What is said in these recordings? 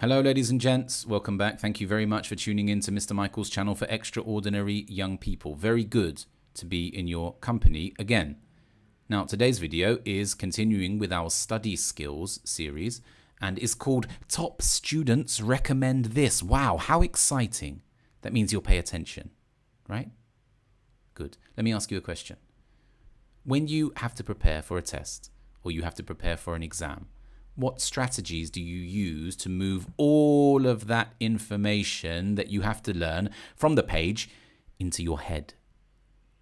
Hello, ladies and gents. Welcome back. Thank you very much for tuning in to Mr. Michael's channel for extraordinary young people. Very good to be in your company again. Now, today's video is continuing with our study skills series and is called Top Students Recommend This. Wow, how exciting. That means you'll pay attention, right? Good. Let me ask you a question. When you have to prepare for a test or you have to prepare for an exam, what strategies do you use to move all of that information that you have to learn from the page into your head?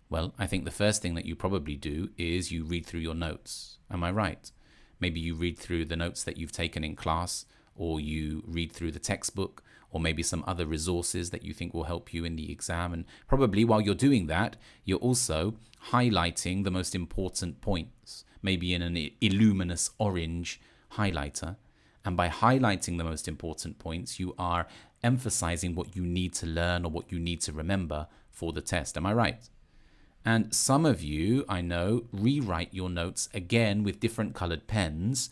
Well, I think the first thing that you probably do is you read through your notes. Am I right? Maybe you read through the notes that you've taken in class, or you read through the textbook, or maybe some other resources that you think will help you in the exam. And probably while you're doing that, you're also highlighting the most important points, maybe in an illuminous orange highlighter. And by highlighting the most important points, you are emphasizing what you need to learn or what you need to remember for the test. Am I right? And some of you, I know, rewrite your notes again with different colored pens,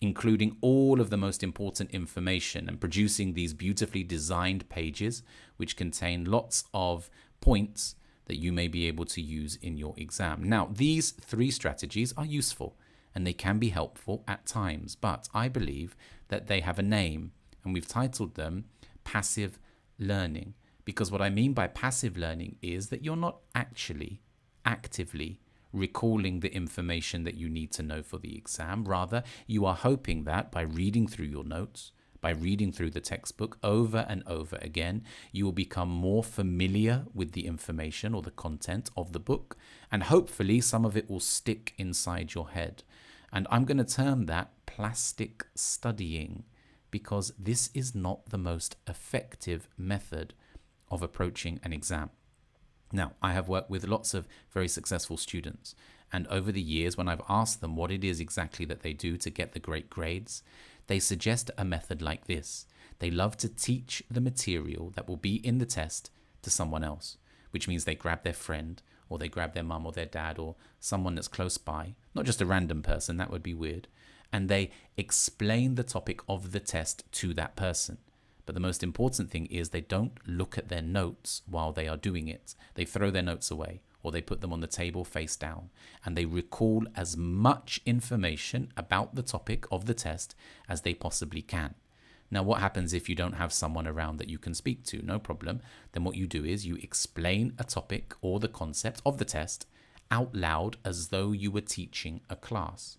including all of the most important information and producing these beautifully designed pages which contain lots of points that you may be able to use in your exam. Now, these three strategies are useful and they can be helpful at times, but I believe that they have a name, and we've titled them passive learning, because what I mean by passive learning is that you're not actually actively recalling the information that you need to know for the exam. Rather, you are hoping that by reading through your notes, by reading through the textbook over and over again, you will become more familiar with the information or the content of the book, and hopefully some of it will stick inside your head. And I'm going to term that plastic studying, because this is not the most effective method of approaching an exam. Now, I have worked with lots of very successful students, and over the years, when I've asked them what it is exactly that they do to get the great grades, they suggest a method like this. They love to teach the material that will be in the test to someone else, which means they grab their friend, or they grab their mum or their dad or someone that's close by, not just a random person, that would be weird, and they explain the topic of the test to that person. But the most important thing is they don't look at their notes while they are doing it. They throw their notes away, or they put them on the table face down, and they recall as much information about the topic of the test as they possibly can. Now, what happens if you don't have someone around that you can speak to? No problem. Then what you do is you explain a topic or the concept of the test out loud as though you were teaching a class.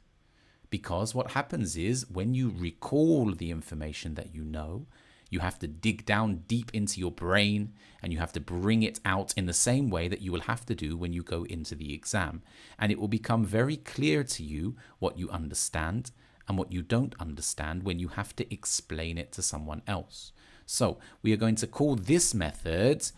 Because what happens is when you recall the information that you know, you have to dig down deep into your brain and you have to bring it out in the same way that you will have to do when you go into the exam. And it will become very clear to you what you understand and what you don't understand when you have to explain it to someone else. So we are going to call this method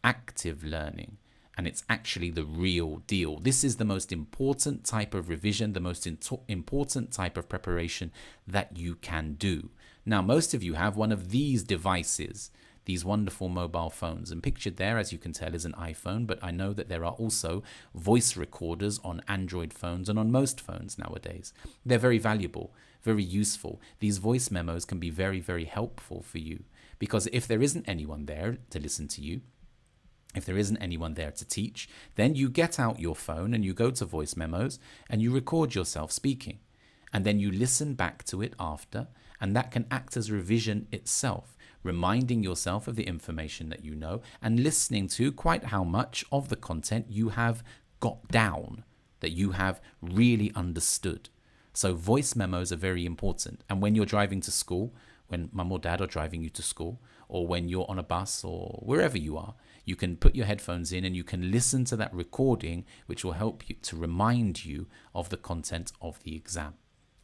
active learning, and it's actually the real deal. This is the most important type of revision, the most important type of preparation that you can do. Now, most of you have one of these devices, these wonderful mobile phones, and pictured there, as you can tell, is an iPhone, but I know that there are also voice recorders on Android phones and on most phones nowadays. They're very valuable, very useful. These voice memos can be very, very helpful for you, because if there isn't anyone there to listen to you, if there isn't anyone there to teach, then you get out your phone and you go to voice memos and you record yourself speaking, and then you listen back to it after, and that can act as revision itself, reminding yourself of the information that you know and listening to quite how much of the content you have got down, that you have really understood. So voice memos are very important. And when you're driving to school, when mum or dad are driving you to school, or when you're on a bus or wherever you are, you can put your headphones in and you can listen to that recording, which will help you to remind you of the content of the exam.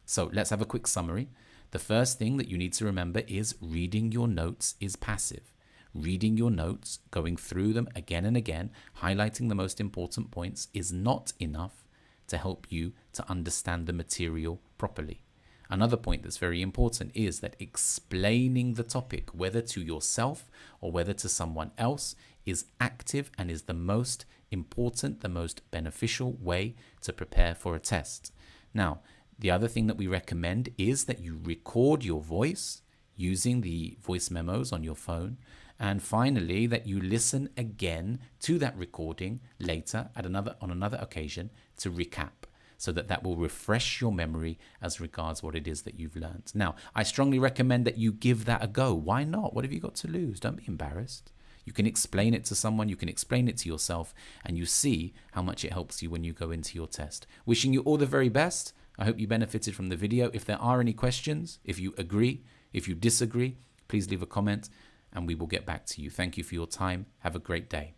So let's have a quick summary. The first thing that you need to remember is reading your notes is passive. Reading your notes, going through them again and again, highlighting the most important points is not enough to help you to understand the material properly. Another point that's very important is that explaining the topic, whether to yourself or whether to someone else, is active and is the most important, the most beneficial way to prepare for a test. Now, the other thing that we recommend is that you record your voice using the voice memos on your phone. And finally, that you listen again to that recording later on another occasion to recap, so that will refresh your memory as regards what it is that you've learned. Now, I strongly recommend that you give that a go. Why not? What have you got to lose? Don't be embarrassed. You can explain it to someone, you can explain it to yourself, and you see how much it helps you when you go into your test. Wishing you all the very best. I hope you benefited from the video. If there are any questions, if you agree, if you disagree, please leave a comment and we will get back to you. Thank you for your time. Have a great day.